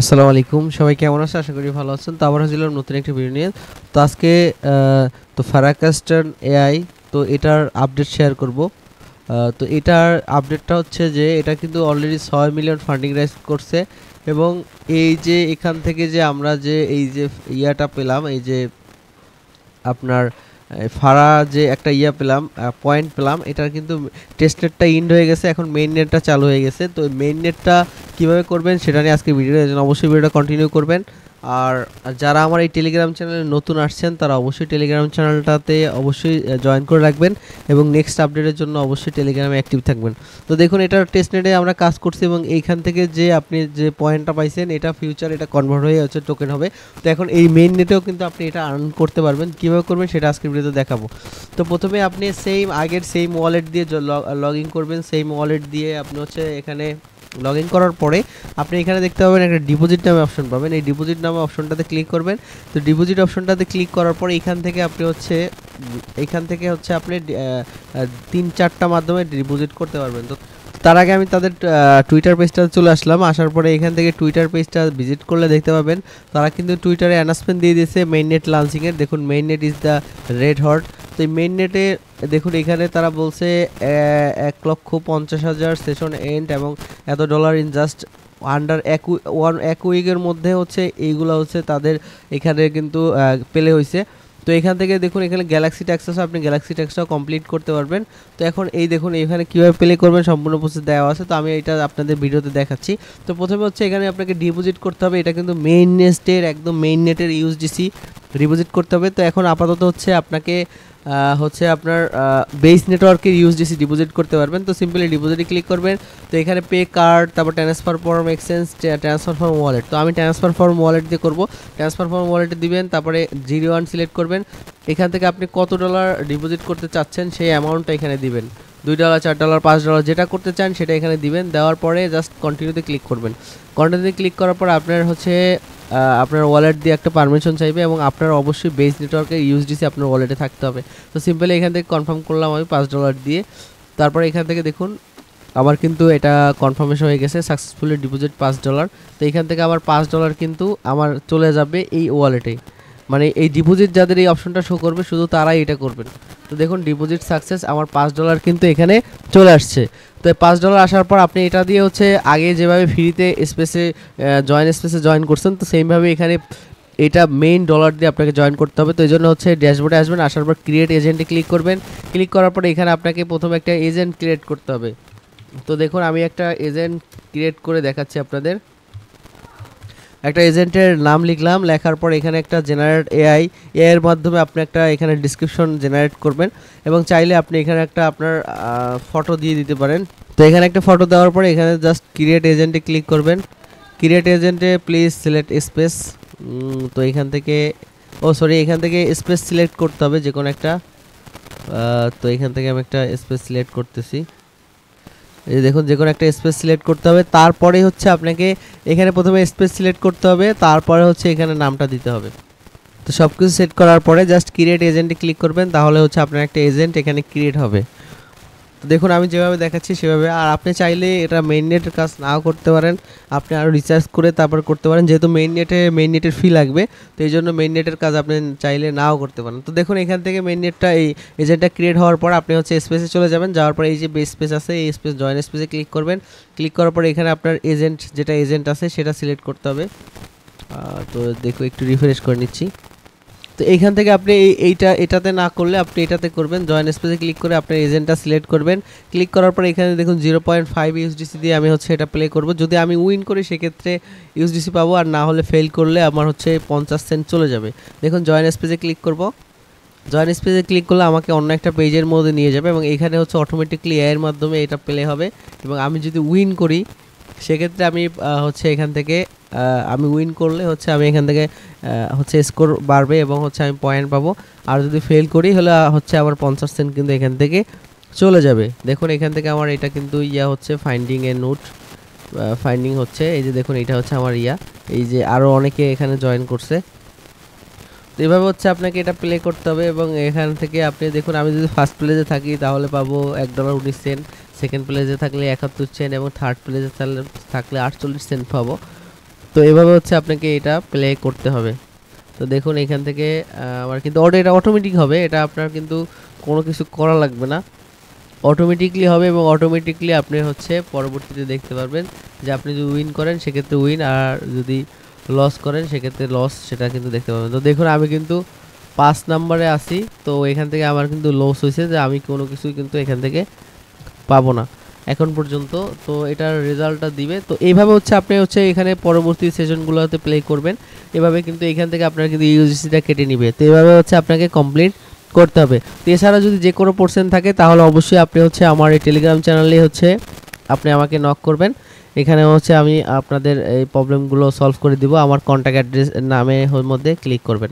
আসসালামু আলাইকুম, সবাই কেমন আছেন? আশা করি ভালো আছেন। তো আবার হাজির নতুন একটা ভিডিও নিয়ে। তো আজকে তো ফারাকাস্টার এআই, তো এটার আপডেট শেয়ার করব। তো এটার আপডেটটা হচ্ছে যে এটা কিন্তু অলরেডি 6 মিলিয়ন ফান্ডিং রাইজ করছে। এবং এই যে এখান থেকে যে আমরা যে এই যে ইয়াটা পেলাম, এই যে আপনার ফারা যে একটা ইয়া পেলাম, পয়েন্ট পেলাম, এটার কিন্তু টেস্ট নেটটা ইন্ড হয়ে গেছে, এখন মেইন নেটটা চালু হয়ে গেছে। তো মেইন নেটটা কীভাবে করবেন সেটা নিয়ে আজকে ভিডিও, এর জন্য অবশ্যই ভিডিওটা কন্টিনিউ করবেন। আর যারা আমার এই টেলিগ্রাম চ্যানেলে নতুন আসছেন তারা অবশ্যই টেলিগ্রাম চ্যানেলটাতে অবশ্যই জয়েন করে রাখবেন এবং নেক্সট আপডেটের জন্য অবশ্যই টেলিগ্রামে অ্যাক্টিভ থাকবেন। তো দেখুন, এটার টেস্ট নেটে আমরা কাজ করছি এবং এইখান থেকে যে আপনি যে পয়েন্টটা পাইছেন এটা ফিউচার এটা কনভার্ট হয়ে হচ্ছে টোকেন হবে। তো এখন এই মেইন নেটেও কিন্তু আপনি এটা আর্ন করতে পারবেন। কীভাবে করবেন সেটা আজকের ভিডিওতে দেখাবো। তো প্রথমে আপনি আগের সেম ওয়ালেট দিয়ে লগ ইন করবেন। সেম ওয়ালেট দিয়ে আপনি হচ্ছে এখানে লগ ইন করার পরে আপনি এখানে দেখতে পাবেন একটা ডিপোজিট নামে অপশন পাবেন। এই ডিপোজিট নামে অপশনটাতে ক্লিক করবেন। তো ডিপোজিট অপশনটাতে ক্লিক করার পরে এখান থেকে আপনি 3-4টা মাধ্যমে ডিপোজিট করতে পারবেন। তো তার আগে আমি তাদের টুইটার পেজটাতে চলে আসলাম। আসার পরে এখান থেকে টুইটার পেজটা ভিজিট করলে দেখতে পাবেন তারা কিন্তু টুইটারে অ্যানাউন্সমেন্ট দিয়ে দিয়েছে মেইন নেট লঞ্চিংয়ের। দেখুন, main net is the red hot. তো এই মেইন নেটে দেখুন এখানে তারা বলছে 1,50,000 সেশন এন্ড এবং এত ডলার ইন জাস্ট আন্ডার এক উইকের মধ্যে হচ্ছে এইগুলো হচ্ছে তাদের এখানে কিন্তু পেলে হয়েছে। তো এখান থেকে দেখুন এখানে গ্যালাক্সি ট্যাক্স আছে, আপনি গ্যালাক্সি ট্যাক্সটাও কমপ্লিট করতে পারবেন। তো এখন এই দেখুন এখানে কীভাবে প্লে করবেন সম্পূর্ণ প্রসেস দেওয়া আছে। তো আমি এটা আপনাদের ভিডিওতে দেখাচ্ছি। তো প্রথমে হচ্ছে এখানে আপনাকে ডিপোজিট করতে হবে। এটা কিন্তু মেইন নেটের একদম মেইন নেটের ইউএসডিসি ডিপোজিট করতে হবে। তো এখন আপাতত হচ্ছে আপনাকে আপনার বেস নেটওয়ার্কের ইউএসডিসি ডিপোজিট করতে পারবেন। তো সিম্পলি ডিপোজিটে ক্লিক করবেন। তো এখানে পে কার্ড, তারপর transfer form exchange, transfer form wallet. তো আমি ট্রান্সফার ফর্ম ওয়ালেট দিয়ে করব। ট্রান্সফার ফর্ম ওয়ালেটে দিবেন, তারপরে 01 সিলেক্ট করবেন। এখান থেকে আপনি কত ডলার ডিপোজিট করতে চাচ্ছেন সেই অ্যামাউন্টটা এখানে দিবেন। $2, $4, $5 যেটা করতে চান সেটা এখানে দিবেন। দেওয়ার পরে জাস্ট কন্টিনিউতে ক্লিক করবেন। কন্টিনিউতে ক্লিক করার পর আপনার হচ্ছে আপনার ওয়ালেট দিয়ে একটা পারমিশন চাইবে এবং আপনার অবশ্যই বেস নেটওয়ার্কের ইউএসডিসি আপনার ওয়ালেটে থাকতে হবে। তো সিম্পলি এখান থেকে কনফার্ম করলাম আমি $5 দিয়ে। তারপরে এখান থেকে দেখুন আমার কিন্তু এটা কনফার্মেশন হয়ে গেছে, সাকসেসফুলি ডিপোজিট $5। তো এখান থেকে আবার $5 কিন্তু আমার চলে যাবে এই ওয়ালেটে। মানে এই ডিপোজিট যাদের এই অপশনটা শো করবে শুধু তারাই এটা করবেন। তো দেখুন ডিপোজিট সাকসেস, আমার $5 কিন্তু এখানে চলে আসছে। তো $5 আসার পর আপনি এটা দিয়ে হচ্ছে আগে যেভাবে ফ্রিতে স্পেসে জয়েন করছেন তো সেমভাবে এখানে এটা মেইন ডলার দিয়ে আপনাকে জয়েন করতে হবে। তো এই জন্য হচ্ছে ড্যাশবোর্ডে আসবেন, আসার পর ক্রিয়েট এজেন্টে ক্লিক করবেন। ক্লিক করার পরে এখানে আপনাকে প্রথমে একটা এজেন্ট ক্রিয়েট করতে হবে। তো দেখুন আমি একটা এজেন্ট ক্রিয়েট করে দেখাচ্ছি আপনাদের। একটা এজেন্টের নাম লিখলাম, লেখার পর এখানে একটা জেনারেট এআই এর মাধ্যমে আপনি একটা এখানে ডিসক্রিপশন জেনারেট করবেন এবং চাইলে আপনি এখানে একটা আপনার ফটো দিয়ে দিতে পারেন। তো এখানে একটা ফটো দেওয়ার পরে এখানে জাস্ট ক্রিয়েট এজেন্টে ক্লিক করবেন। ক্রিয়েট এজেন্টে প্লিজ সিলেক্ট স্পেস। তো এখান থেকে এখান থেকে স্পেস সিলেক্ট করতে হবে যে কোনো একটা। তো এখান থেকে আমি একটা স্পেস সিলেক্ট করতেছি। এই দেখুন যে কোনো একটা স্পেস সিলেক্ট করতে হবে। তারপরে হচ্ছে আপনাকে এখানে প্রথমে স্পেস সিলেক্ট করতে হবে, তারপরে হচ্ছে এখানে নামটা দিতে হবে। তো সব কিছু সেট করার পরে জাস্ট ক্রিয়েট এজেন্টে ক্লিক করবেন, তাহলে হচ্ছে আপনার একটা এজেন্ট এখানে ক্রিয়েট হবে। তো দেখুন আমি যেভাবে দেখাচ্ছি সেভাবে। আর আপনি চাইলে এটা মেইন নেটের কাজ নাও করতে পারেন, আপনি আরও রিচার্জ করে তারপর করতে পারেন, যেহেতু মেইন নেটের ফি লাগবে। তো এই জন্য মেইন নেটের কাজ আপনি চাইলে নাও করতে পারেন। তো দেখুন এখান থেকে মেইন নেটটা এই এজেন্টটা ক্রিয়েট হওয়ার পর আপনি হচ্ছে স্পেসে চলে যাবেন। যাওয়ার পরে এই যে বেস স্পেস আছে এই স্পেস জয়েন স্পেসে ক্লিক করবেন। ক্লিক করার পরে এখানে আপনার যেটা এজেন্ট আছে সেটা সিলেক্ট করতে হবে। তো দেখো একটু রিফ্রেশ করে নিচ্ছি। তো এইখান থেকে আপনি এটাতে না করলে আপনি এটাতে করবেন। জয়েন স্পেসে ক্লিক করে আপনার এজেন্টটা সিলেক্ট করবেন। ক্লিক করার পর এখানে দেখুন 0.5 ইউএসডিসি দিয়ে আমি হচ্ছে এটা প্লে করব। যদি আমি উইন করি সেক্ষেত্রে ইউএসডিসি পাবো, আর না হলে ফেল করলে আমার হচ্ছে 50 সেন্ট চলে যাবে। দেখুন জয়েন স্পেসে ক্লিক করব। জয়েন স্পেসে ক্লিক করলে আমাকে অন্য একটা পেজের মধ্যে নিয়ে যাবে এবং এখানে হচ্ছে অটোমেটিকলি এর মাধ্যমে এটা প্লে হবে। এবং আমি যদি উইন করি সেক্ষেত্রে আমি হচ্ছে এখান থেকে আমি উইন করলে হচ্ছে আমি এখান থেকে হচ্ছে স্কোর বাড়বে এবং হচ্ছে আমি পয়েন্ট পাবো। আর যদি ফেল করি হলে হচ্ছে আবার 50 সেন্ট কিন্তু এখান থেকে চলে যাবে। দেখুন এখান থেকে আমার এটা কিন্তু হচ্ছে ফাইন্ডিং এ নোট ফাইন্ডিং হচ্ছে। এই যে দেখুন এটা হচ্ছে আমার এই যে আরও অনেকে এখানে জয়েন করছে। তো এভাবে হচ্ছে আপনাকে এটা প্লে করতে হবে এবং এখান থেকে আপনি দেখুন আমি যদি ফার্স্ট প্লেজে থাকি তাহলে পাবো $1.19, সেকেন্ড প্লেজে থাকলে 71 সেন্ট এবং থার্ড প্লেজে থাকলে 48 সেন্ট পাবো। তো এভাবে হচ্ছে আপনাকে এটা প্লে করতে হবে। তো দেখুন এখান থেকে আমার কিন্তু এটা অটোমেটিক হবে, এটা আপনার কিন্তু কোনো কিছু করা লাগবে না, অটোমেটিকলি হবে এবং অটোমেটিকলি আপনি হচ্ছে পরবর্তীতে দেখতে পারবেন যে আপনি যদি উইন করেন সেক্ষেত্রে উইন, আর যদি লস করেন সেক্ষেত্রে লস, সেটা কিন্তু দেখতে পাবেন। তো দেখুন আমি কিন্তু 5 নম্বরে আছি, তো এখান থেকে আমার কিন্তু লস হয়েছে যে আমি কোনো কিছুই কিন্তু এখান থেকে পাবো না এখন পর্যন্ত। তো এটার রেজাল্টটা দিবে। তো এইভাবে হচ্ছে আপনি হচ্ছে এখানে পরবর্তী সেশনগুলোতে প্লে করবেন, এভাবে কিন্তু এখান থেকে আপনার কিন্তু ইউজিসিটা কেটে নিবে। তো এভাবে হচ্ছে আপনাকে কমপ্লিট করতে হবে। তো এছাড়া যদি যে কোনো পোর্শন থাকে তাহলে অবশ্যই আপনি হচ্ছে আমার এই টেলিগ্রাম চ্যানেলে হচ্ছে আপনি আমাকে নক করবেন, এখানে হচ্ছে আমি আপনাদের এই প্রবলেমগুলো সলভ করে দিব। আমার কন্ট্যাক্ট অ্যাড্রেস নামে মধ্যে ক্লিক করবেন।